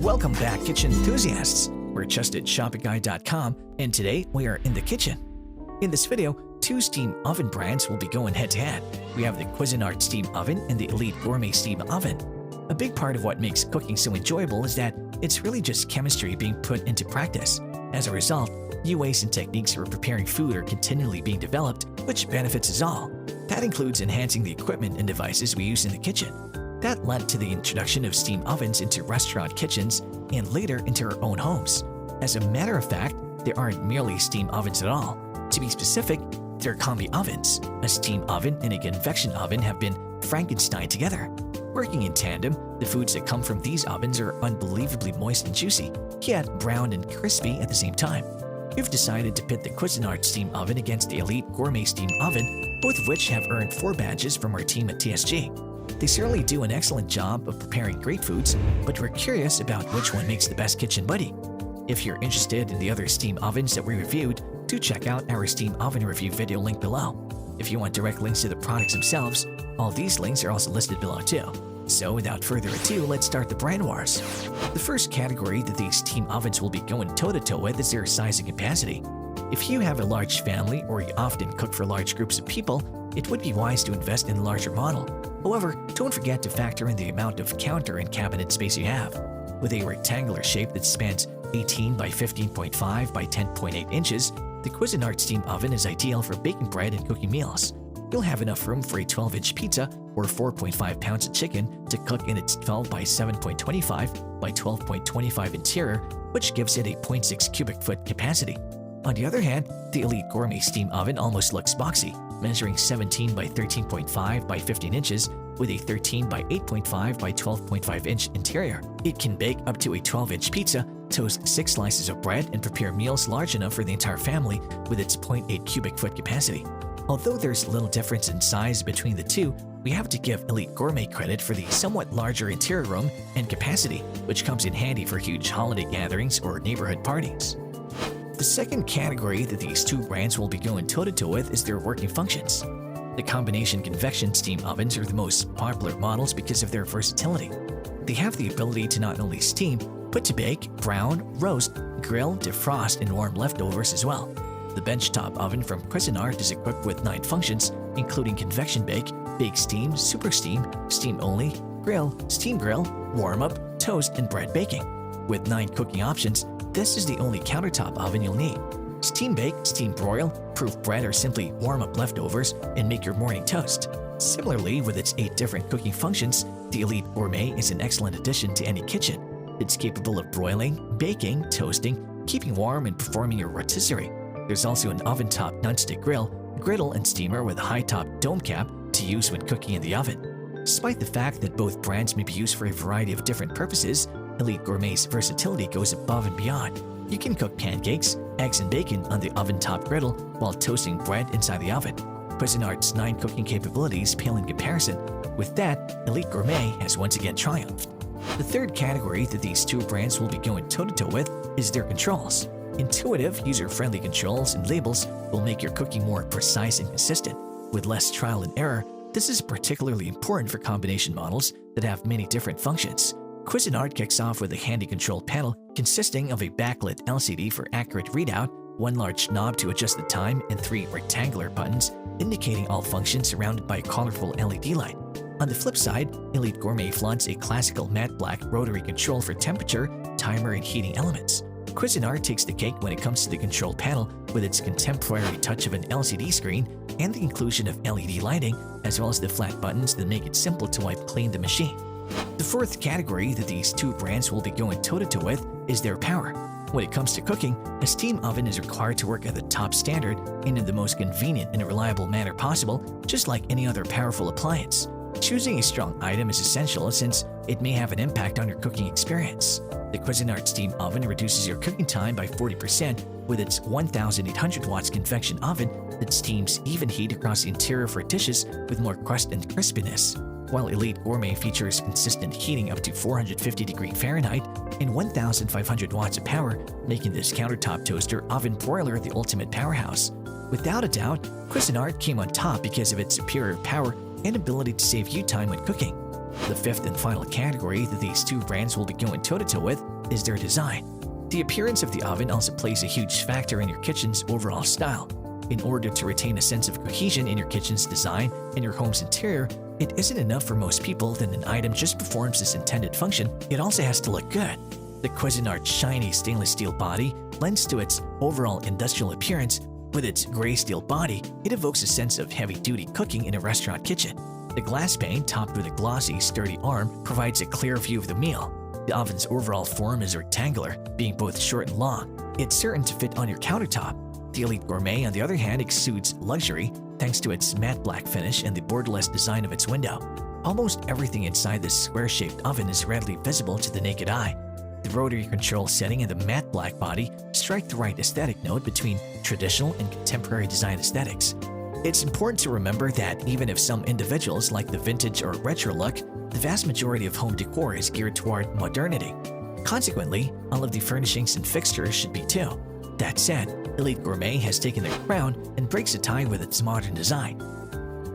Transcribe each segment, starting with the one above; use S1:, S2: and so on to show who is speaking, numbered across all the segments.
S1: Welcome back, kitchen enthusiasts. We're trustedshopify.com, and today we are in the kitchen. In this video, two steam oven brands will be going head-to-head. We have the Cuisinart Steam Oven and the Elite Gourmet Steam Oven. A big part of what makes cooking so enjoyable is that it's really just chemistry being put into practice. As a result, new ways and techniques for preparing food are continually being developed, which benefits us all. That includes enhancing the equipment and devices we use in the kitchen. That led to the introduction of steam ovens into restaurant kitchens and later into our own homes. As a matter of fact, there aren't merely steam ovens at all. To be specific, they're combi ovens. A steam oven and a convection oven have been Frankenstein together. Working in tandem, the foods that come from these ovens are unbelievably moist and juicy, yet brown and crispy at the same time. We've decided to pit the Cuisinart Steam Oven against the Elite Gourmet Steam Oven, both of which have earned 4 badges from our team at TSG. They certainly do an excellent job of preparing great foods, but we're curious about which one makes the best kitchen buddy. If you're interested in the other steam ovens that we reviewed, do check out our steam oven review video link below. If you want direct links to the products themselves, all these links are also listed below too. So without further ado, let's start the brand wars. The first category that these steam ovens will be going toe-to-toe with is their size and capacity. If you have a large family or you often cook for large groups of people, it would be wise to invest in a larger model. However, don't forget to factor in the amount of counter and cabinet space you have. With a rectangular shape that spans 18 by 15.5 by 10.8 inches, the Cuisinart Steam Oven is ideal for baking bread and cooking meals. You'll have enough room for a 12-inch pizza or 4.5 pounds of chicken to cook in its 12 by 7.25 by 12.25 interior, which gives it a 0.6 cubic foot capacity. On the other hand, the Elite Gourmet Steam Oven almost looks boxy, measuring 17 by 13.5 by 15 inches with a 13 by 8.5 by 12.5 inch interior. It can bake up to a 12-inch pizza, toast 6 slices of bread, and prepare meals large enough for the entire family with its 0.8 cubic foot capacity. Although there's little difference in size between the two, we have to give Elite Gourmet credit for the somewhat larger interior room and capacity, which comes in handy for huge holiday gatherings or neighborhood parties. The second category that these two brands will be going toe-to-toe with is their working functions. The combination convection steam ovens are the most popular models because of their versatility. They have the ability to not only steam, but to bake, brown, roast, grill, defrost, and warm leftovers as well. The benchtop oven from Cuisinart is equipped with 9 functions, including convection bake, bake steam, super steam, steam only, grill, steam grill, warm up, toast, and bread baking. With 9 cooking options, this is the only countertop oven you'll need. Steam bake, steam broil, proof bread, or simply warm up leftovers and make your morning toast. Similarly, with its 8 different cooking functions, the Elite Gourmet is an excellent addition to any kitchen. It's capable of broiling, baking, toasting, keeping warm, and performing your rotisserie. There's also an oven-top nonstick grill, griddle, and steamer with a high-top dome cap to use when cooking in the oven. Despite the fact that both brands may be used for a variety of different purposes, Elite Gourmet's versatility goes above and beyond. You can cook pancakes, eggs, and bacon on the oven-top griddle while toasting bread inside the oven. Cuisinart's 9 cooking capabilities pale in comparison. With that, Elite Gourmet has once again triumphed. The third category that these two brands will be going toe-to-toe with is their controls. Intuitive, user-friendly controls and labels will make your cooking more precise and consistent. With less trial and error, this is particularly important for combination models that have many different functions. Cuisinart kicks off with a handy control panel consisting of a backlit LCD for accurate readout, 1 large knob to adjust the time, and 3 rectangular buttons indicating all functions surrounded by a colorful LED light. On the flip side, Elite Gourmet flaunts a classical matte black rotary control for temperature, timer, and heating elements. Cuisinart takes the cake when it comes to the control panel with its contemporary touch of an LCD screen and the inclusion of LED lighting, as well as the flat buttons that make it simple to wipe clean the machine. The fourth category that these two brands will be going toe-to-toe with is their power. When it comes to cooking, a steam oven is required to work at the top standard and in the most convenient and reliable manner possible, just like any other powerful appliance. Choosing a strong item is essential since it may have an impact on your cooking experience. The Cuisinart Steam Oven reduces your cooking time by 40% with its 1,800 watts convection oven that steams even heat across the interior for dishes with more crust and crispiness. While Elite Gourmet features consistent heating up to 450 Fahrenheit and 1,500 watts of power, making this countertop toaster oven broiler the ultimate powerhouse. Without a doubt, Cuisinart came on top because of its superior power and ability to save you time when cooking. The fifth and final category that these two brands will be going toe-to-toe with is their design. The appearance of the oven also plays a huge factor in your kitchen's overall style. In order to retain a sense of cohesion in your kitchen's design and your home's interior, it isn't enough for most people that an item just performs its intended function, it also has to look good. The Cuisinart shiny stainless steel body lends to its overall industrial appearance. With its gray steel body, it evokes a sense of heavy-duty cooking in a restaurant kitchen. The glass pane, topped with a glossy, sturdy arm, provides a clear view of the meal. The oven's overall form is rectangular, being both short and long. It's certain to fit on your countertop. The Elite Gourmet, on the other hand, exudes luxury thanks to its matte black finish and the borderless design of its window. Almost everything inside this square-shaped oven is readily visible to the naked eye. The rotary control setting and the matte black body strike the right aesthetic note between traditional and contemporary design aesthetics. It's important to remember that even if some individuals like the vintage or retro look, the vast majority of home decor is geared toward modernity. Consequently, all of the furnishings and fixtures should be too. That said, Elite Gourmet has taken the crown and breaks a tie with its modern design.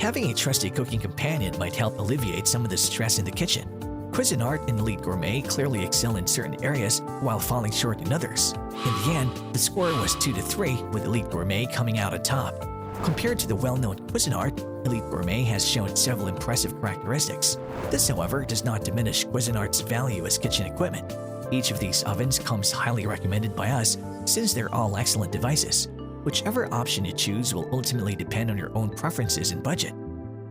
S1: Having a trusty cooking companion might help alleviate some of the stress in the kitchen. Cuisinart and Elite Gourmet clearly excel in certain areas while falling short in others. In the end, the score was 2-3, with Elite Gourmet coming out on top. Compared to the well-known Cuisinart, Elite Gourmet has shown several impressive characteristics. This, however, does not diminish Cuisinart's value as kitchen equipment. Each of these ovens comes highly recommended by us since they're all excellent devices. Whichever option you choose will ultimately depend on your own preferences and budget.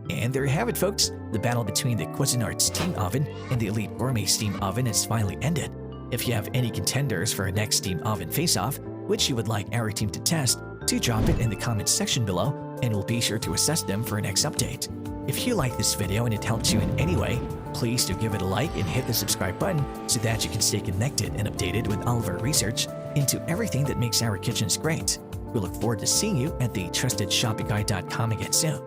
S1: And there you have it, folks. The battle between the Cuisinart Steam Oven and the Elite Gourmet Steam Oven is finally ended. If you have any contenders for our next Steam Oven face-off, which you would like our team to test, do drop it in the comments section below and we'll be sure to assess them for our next update. If you like this video and it helped you in any way, please do give it a like and hit the subscribe button so that you can stay connected and updated with all of our research into everything that makes our kitchens great. We look forward to seeing you at the trustedshopify.com again soon.